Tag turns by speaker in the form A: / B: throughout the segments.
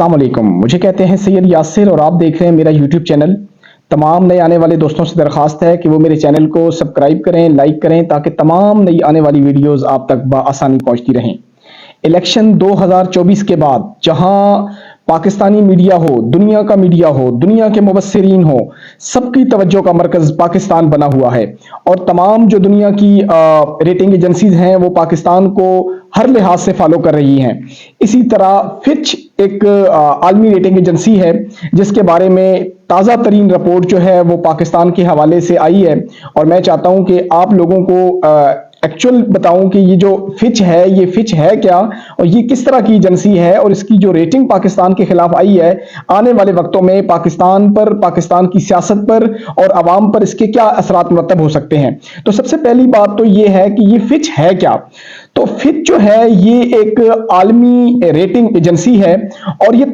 A: السلام علیکم، مجھے کہتے ہیں سید یاسر اور آپ دیکھ رہے ہیں میرا یوٹیوب چینل۔ تمام نئے آنے والے دوستوں سے درخواست ہے کہ وہ میرے چینل کو سبسکرائب کریں، لائک کریں تاکہ تمام نئی آنے والی ویڈیوز آپ تک بآسانی پہنچتی رہیں۔ الیکشن 2024 کے بعد جہاں پاکستانی میڈیا ہو، دنیا کا میڈیا ہو، دنیا کے مبصرین ہو، سب کی توجہ کا مرکز پاکستان بنا ہوا ہے، اور تمام جو دنیا کی ریٹنگ ایجنسیز ہیں وہ پاکستان کو ہر لحاظ سے فالو کر رہی ہیں۔ اسی طرح فچ ایک عالمی ریٹنگ ایجنسی ہے جس کے بارے میں تازہ ترین رپورٹ جو ہے وہ پاکستان کے حوالے سے آئی ہے، اور میں چاہتا ہوں کہ آپ لوگوں کو ایکچوئل بتاؤں کہ یہ جو فچ ہے یہ فچ ہے کیا، اور یہ کس طرح کی ایجنسی ہے، اور اس کی جو ریٹنگ پاکستان کے خلاف آئی ہے آنے والے وقتوں میں پاکستان پر، پاکستان کی سیاست پر اور عوام پر اس کے کیا اثرات مرتب ہو سکتے ہیں۔ تو سب سے پہلی بات تو یہ ہے کہ یہ فچ ہے کیا۔ تو فچ جو ہے یہ ایک عالمی ریٹنگ ایجنسی ہے، اور یہ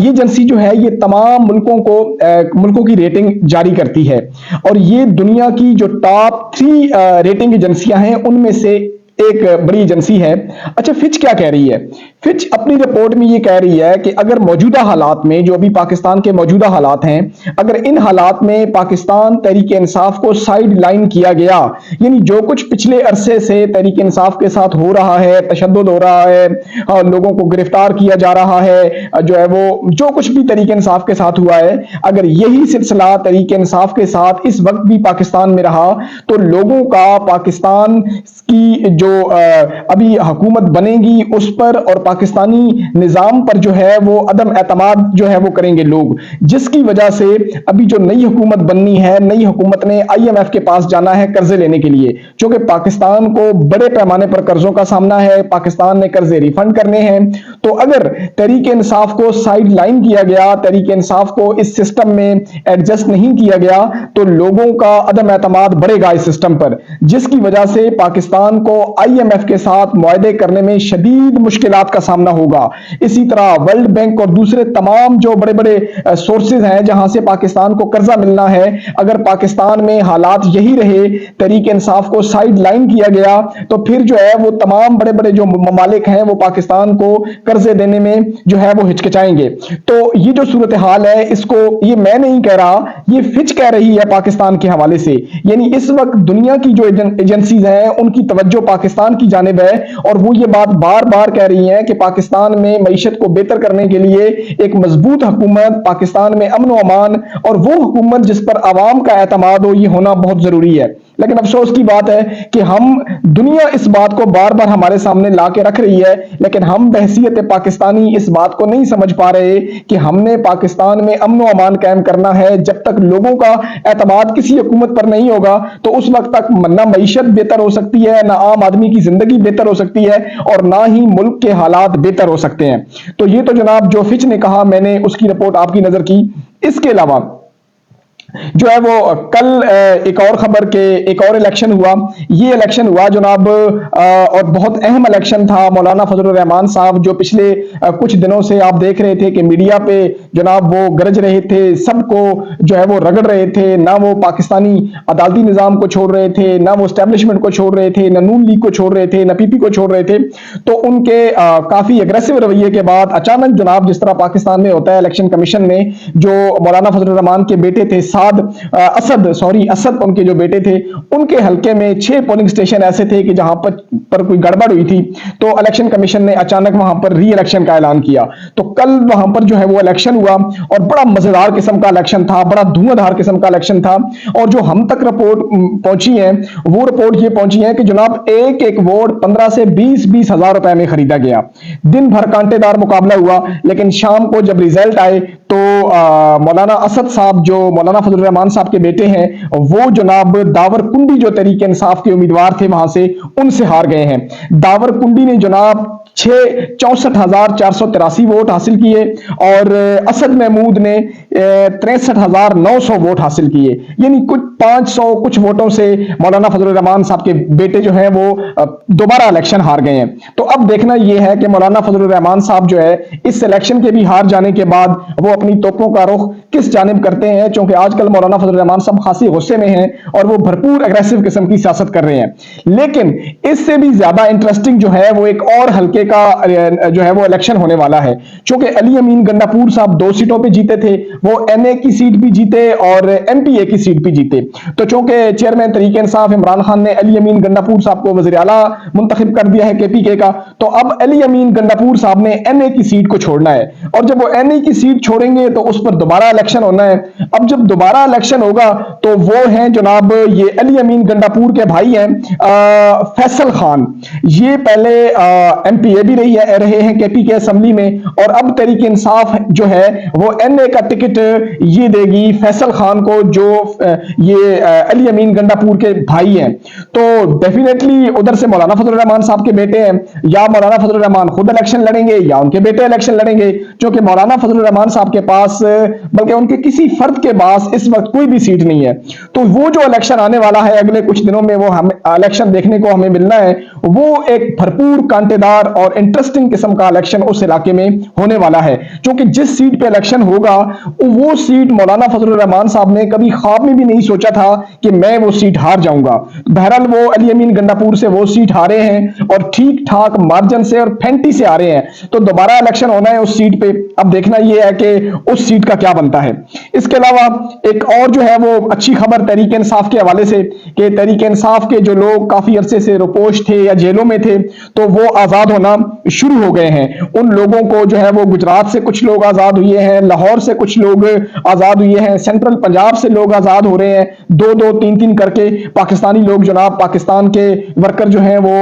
A: ایجنسی جو ہے یہ تمام ملکوں کی ریٹنگ جاری کرتی ہے، اور یہ دنیا کی جو ٹاپ 3 ریٹنگ ایجنسیاں ہیں ان میں سے ایک بڑی ایجنسی ہے۔ اچھا، فچ کیا کہہ رہی ہے؟ فچ اپنی رپورٹ میں یہ کہہ رہی ہے کہ اگر موجودہ حالات میں، جو ابھی پاکستان کے موجودہ حالات ہیں، اگر ان حالات میں پاکستان تحریک انصاف کو سائیڈ لائن کیا گیا، یعنی جو کچھ پچھلے عرصے سے تحریک انصاف کے ساتھ ہو رہا ہے، تشدد ہو رہا ہے، لوگوں کو گرفتار کیا جا رہا ہے، جو کچھ بھی تحریک انصاف کے ساتھ ہوا ہے، اگر یہی سلسلہ تحریک انصاف کے ساتھ اس وقت بھی پاکستان میں رہا تو لوگوں کا پاکستان کی جو ابھی حکومت بنے گی اس پر اور پاکستانی نظام پر جو ہے وہ عدم اعتماد جو ہے وہ کریں گے لوگ، جس کی وجہ سے ابھی جو نئی حکومت بننی ہے، نئی حکومت نے IMF کے پاس جانا ہے قرضے لینے کے لیے، چونکہ پاکستان کو بڑے پیمانے پر قرضوں کا سامنا ہے، پاکستان نے قرضے ریفنڈ کرنے ہیں۔ تو اگر تحریک انصاف کو سائیڈ لائن کیا گیا، تحریک انصاف کو اس سسٹم میں ایڈجسٹ نہیں کیا گیا، تو لوگوں کا عدم اعتماد بڑھے گا اس سسٹم پر، جس کی وجہ سے پاکستان کو IMF کے ساتھ معاہدے کرنے میں شدید مشکلات کا سامنا ہوگا۔ اسی طرح ورلڈ بینک اور دوسرے تمام جو بڑے بڑے سورسز ہیں جہاں سے پاکستان کو قرضہ ملنا ہے، اگر پاکستان میں حالات یہی رہے، تحریک انصاف کو سائیڈ لائن کیا گیا، تو پھر جو ہے وہ تمام بڑے بڑے جو ممالک ہیں وہ پاکستان کو قرضے دینے میں جو ہے وہ ہچکچائیں گے۔ تو یہ جو صورتحال ہے، اس کو یہ میں نہیں کہہ رہا، یہ فچ کہہ رہی ہے پاکستان کے حوالے سے، یعنی اس وقت دنیا کی جو ایجنسیز ہیں ان کی توجہ پاکستان کی جانب ہے، اور وہ یہ بات بار بار کہہ رہی ہیں کہ پاکستان میں معیشت کو بہتر کرنے کے لیے ایک مضبوط حکومت، پاکستان میں امن و امان اور وہ حکومت جس پر عوام کا اعتماد ہو، یہ ہونا بہت ضروری ہے۔ لیکن افسوس کی بات ہے کہ دنیا اس بات کو بار بار ہمارے سامنے لا کے رکھ رہی ہے، لیکن ہم بحیثیت پاکستانی اس بات کو نہیں سمجھ پا رہے کہ ہم نے پاکستان میں امن و امان قائم کرنا ہے۔ جب تک لوگوں کا اعتماد کسی حکومت پر نہیں ہوگا تو اس وقت تک نہ معیشت بہتر ہو سکتی ہے، نہ عام آدمی کی زندگی بہتر ہو سکتی ہے، اور نہ ہی ملک کے حالات بہتر ہو سکتے ہیں۔ تو یہ تو جناب جو فچ نے کہا، میں نے اس کی رپورٹ آپ کی نظر کی۔ اس کے علاوہ جو ہے وہ کل ایک اور خبر کے ایک اور الیکشن ہوا، یہ الیکشن ہوا جناب، اور بہت اہم الیکشن تھا۔ مولانا فضل الرحمان صاحب جو پچھلے کچھ دنوں سے آپ دیکھ رہے تھے کہ میڈیا پہ جناب وہ گرج رہے تھے، سب کو جو ہے وہ رگڑ رہے تھے، نہ وہ پاکستانی عدالتی نظام کو چھوڑ رہے تھے، نہ وہ اسٹیبلشمنٹ کو چھوڑ رہے تھے، نہ نون لیگ کو چھوڑ رہے تھے، نہ PP کو چھوڑ رہے تھے۔ تو ان کے کافی اگریسو رویے کے بعد اچانک جناب، جس طرح پاکستان میں ہوتا ہے، الیکشن کمیشن نے جو مولانا فضل الرحمان کے بیٹے تھے اسد ان کے جو بیٹے تھے، ان کے حلقے میں 6 پولنگ سٹیشن ایسے تھے کہ جہاں پر کوئی گڑبڑ ہوئی تھی، تو الیکشن کمیشن نے اچانک وہاں پر ری الیکشن کا اعلان کیا۔ تو کل وہاں پر جو ہے وہ الیکشن ہوا، اور بڑا مزیدار قسم کا الیکشن تھا، بڑا دھواں دھار قسم کا الیکشن تھا، اور جو ہم تک رپورٹ پہنچی ہے وہ رپورٹ یہ پہنچی ہے کہ جناب ایک ایک ووٹ 15 سے 20 ہزار روپے میں خریدا گیا۔ دن بھر کانٹے دار مقابلہ ہوا، لیکن شام کو جب ریزلٹ آئے تو مولانا اسد صاحب جو مولانا فضل الرحمان صاحب کے بیٹے ہیں، وہ جناب داور کنڈی جو تحریک انصاف کے امیدوار تھے وہاں سے، ان سے ہار گئے ہیں۔ داور کنڈی نے جناب 64,483 ووٹ حاصل کیے، اور اسد محمود نے 63,900 ووٹ حاصل کیے، یعنی کچھ 500 کچھ ووٹوں سے مولانا فضل الرحمان صاحب کے بیٹے جو ہیں وہ دوبارہ الیکشن ہار گئے ہیں۔ تو اب دیکھنا یہ ہے کہ مولانا فضل الرحمان صاحب جو ہے اس الیکشن کے بھی ہار جانے کے بعد وہ اپنی توپوں کا رخ کس جانب کرتے ہیں، چونکہ آج کل مولانا فضل الرحمان صاحب خاصی غصے میں ہیں اور وہ بھرپور اگریسو قسم کی سیاست کر رہے ہیں. لیکن اس سے بھی زیادہ انٹرسٹنگ جو ہے وہ ایک اور حلقے کا جو ہے وہ الیکشن ہونے والا ہے. چونکہ علی امین گنڈاپور صاحب 2 سیٹوں پہ جیتے تھے، وہ این اے کی سیٹ بھی جیتے اور ایم پی اے کی سیٹ بھی جیتے. تو چونکہ چیئرمین تحریک انصاف عمران خان نے علی امین گنڈاپور صاحب کو وزیر اعلیٰ منتخب کر دیا ہے کے پی کے کا، تو اب علی امین گنڈاپور صاحب نے این اے کی سیٹ کو چھوڑنا ہے. اور جب وہ این اے کی سیٹ چھوڑیں گے تو اس پر دوبارہ الیکشن ہونا ہے. اب جب دوبارہ الیکشن ہوگا تو وہ ہیں جناب یہ علی امین گنڈاپور کے بھائی ہیں فیصل خان. یہ پہلے ایم پی اے بھی رہے ہیں کے پی کے اسمبلی میں، اور اب تحریک انصاف جو ہے وہ این اے کا ٹکٹ یہ دے گی فیصل خان کو، جو یہ علی امین گنڈاپور کے بھائی ہیں. تو ڈیفینیٹلی ادھر سے مولانا فضل الرحمان صاحب کے بیٹے ہیں، یا مولانا فضل الرحمان خود الیکشن لڑیں گے یا ان کے بیٹے الیکشن لڑیں گے. چونکہ مولانا فضل الرحمان صاحب کے پاس بلکہ ان کے کسی فرد کے پاس اس وقت کوئی بھی سیٹ نہیں ہے. تو وہ جو الیکشن آنے والا ہے اگلے کچھ دنوں میں، وہ الیکشن دیکھنے کو ہمیں ملنا ہے، وہ ایک بھرپور کانٹے دار اور انٹرسٹنگ قسم کا الیکشن اس علاقے میں ہونے والا ہے. چونکہ جس سیٹ پہ الیکشن ہوگا وہ سیٹ مولانا فضل الرحمان صاحب نے کبھی خواب میں بھی نہیں سوچا تھا کہ میں وہ سیٹ ہار جاؤں گا. بہرحال وہ علی امین گنڈاپور سے وہ سیٹ ہارے ہیں اور ٹھیک ٹھاک مارجن سے اور پھینٹی سے ہارے ہیں. تو دوبارہ الیکشن ہونا ہے اس سیٹ پہ. اب دیکھنا یہ ہے کہ اس سیٹ کا کیا بنتا ہے. اس کے علاوہ ایک اور جو ہے وہ اچھی خبر تحریک انصاف کے حوالے سے، کہ تحریک انصاف کے جو لوگ کافی عرصے سے روپوش تھے یا جیلوں میں تھے تو وہ آزاد ہونا شروع ہو گئے ہیں. ان لوگوں کو جو ہے وہ گجرات سے کچھ لوگ آزاد ہوئے ہیں، لاہور سے کچھ لوگ آزاد ہوئے ہیں، سینٹرل پنجاب سے لوگ آزاد ہو رہے ہیں، 2-2 3-3 کر کے. پاکستانی لوگ جناب پاکستان کے ورکر جو ہیں وہ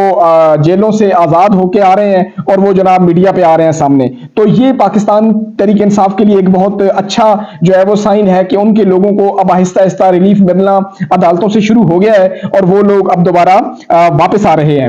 A: جیلوں سے آزاد ہو کے آ رہے ہیں اور وہ جناب میڈیا پہ آ رہے ہیں سامنے. تو یہ پاکستان تحریک انصاف کے لیے ایک بہت اچھا جو ہے وہ سائن ہے کہ ان کے لوگوں کو اب آہستہ آہستہ ریلیف ملنا عدالتوں سے شروع ہو گیا ہے اور وہ لوگ اب دوبارہ واپس آ رہے ہیں.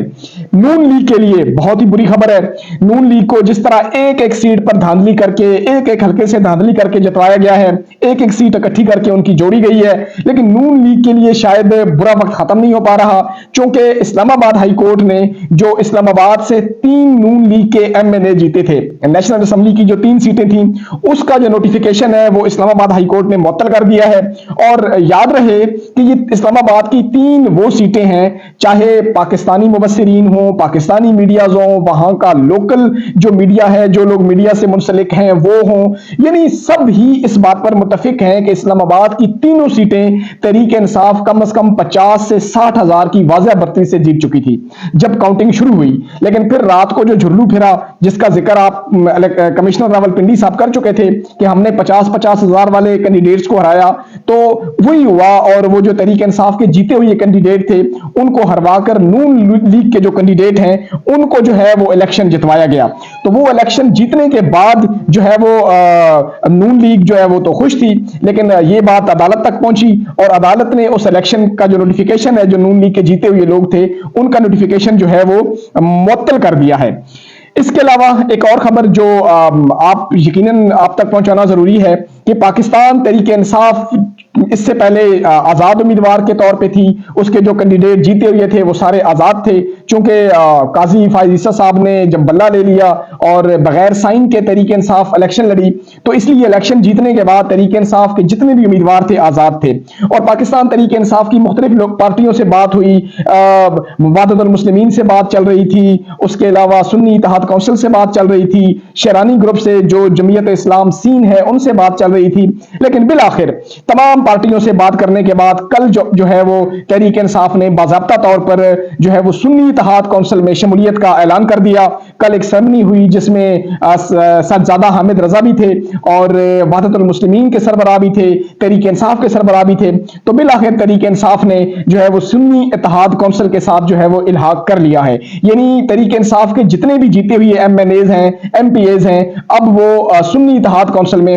A: نون لیگ کے لیے بہت ہی بری خبر ہے. نون لیگ کو جس طرح ایک سیٹ پر دھاندلی کر کے، ایک حلقے سے دھاندلی کر کے جتوایا گیا ہے، ایک سیٹ اکٹھی کر کے ان کی جوڑی گئی ہے، لیکن نون لیگ کے لیے شاید برا وقت ختم نہیں ہو پا رہا. چونکہ اسلام آباد ہائی کورٹ نے جو اسلام آباد سے 3 نون لیگ کے ایم این اے جیتے تھے، نیشنل اسمبلی کی جو 3 سیٹیں تھیں، اس کا جو نوٹیفیکیشن ہے وہ اسلام آباد ہائی کورٹ نے معطل کر دیا ہے. اور یاد رہے کہ یہ اسلام آباد کی 3 وہ سیٹیں ہیں، چاہے پاکستانی مبصرین ہوں، پاکستانی میڈیاز ہوں، وہاں کا لوکل جو میڈیا ہے، جو لوگ میڈیا سے منسلک ہیں وہ ہوں، یعنی سب ہی اس بات پر متفق ہیں کہ اسلام آباد کی تینوں سیٹیں تحریک انصاف کم از کم 50 سے 60 ہزار کی واضح برتری سے جیت چکی تھی جب کاؤنٹنگ شروع ہوئی. لیکن پھر رات کو جو جھرلو پھرا، جس کا ذکر آپ کمشنر راولپنڈی صاحب کر چکے تھے کہ ہم نے 50 ہزار والے کینڈیڈیٹس کو ہرایا، تو وہی ہوا. اور وہ جو تحریک انصاف کے جیتے ہوئے کینڈیڈیٹ تھے ان کو ہروا کر نون لیگ کے جو کینڈیڈیٹ ہیں ان کو جو ہے وہ الیکشن جتوایا گیا. تو وہ الیکشن جیتنے کے بعد جو ہے وہ نون لیگ جو ہے وہ تو خوش تھی، لیکن یہ بات عدالت تک پہنچی اور عدالت نے اس الیکشن کا جو نوٹیفیکیشن ہے، جو نون لیگ کے جیتے ہوئے لوگ تھے ان کا نوٹیفیکیشن جو ہے وہ معطل کر دیا ہے. اس کے علاوہ ایک اور خبر جو آپ یقیناً آپ تک پہنچانا ضروری ہے کہ پاکستان تحریک انصاف اس سے پہلے آزاد امیدوار کے طور پہ تھی. اس کے جو کینڈیڈیٹ جیتے ہوئے تھے وہ سارے آزاد تھے. چونکہ قاضی فائز عیسیٰ صاحب نے جب بلہ لے لیا اور بغیر سائن کے تحریک انصاف الیکشن لڑی، تو اس لیے الیکشن جیتنے کے بعد تحریک انصاف کے جتنے بھی امیدوار تھے آزاد تھے. اور پاکستان تحریک انصاف کی مختلف پارٹیوں سے بات ہوئی، وحدت المسلمین سے بات چل رہی تھی، اس کے علاوہ سنی اتحاد کونسل سے بات چل رہی تھی، شیرانی گروپ سے جو جمعیت اسلام سین ہے ان سے بات چل رہی تھی. لیکن بالآخر تمام پارٹیوں سے بات کرنے کے بعد کل جو ہے وہ تحریک انصاف نے باضابطہ طور پر جو ہے وہ سنی اتحاد کونسل میں شمولیت کا اعلان کر دیا. کل ایک سرمنی ہوئی جس میں سجادہ حامد رضا بھی تھے اور وحدت المسلمین کے سربراہ بھی تھے، تحریک انصاف کے سربراہ بھی تھے. تو بالآخر تحریک انصاف نے جو ہے وہ سنی اتحاد کونسل کے ساتھ جو ہے وہ الحاق کر لیا ہے. یعنی تحریک انصاف کے جتنے بھی جیتے ہوئے ایم این ایز ہیں، ایم پی ایز ہیں، اب وہ سنی اتحاد کونسل میں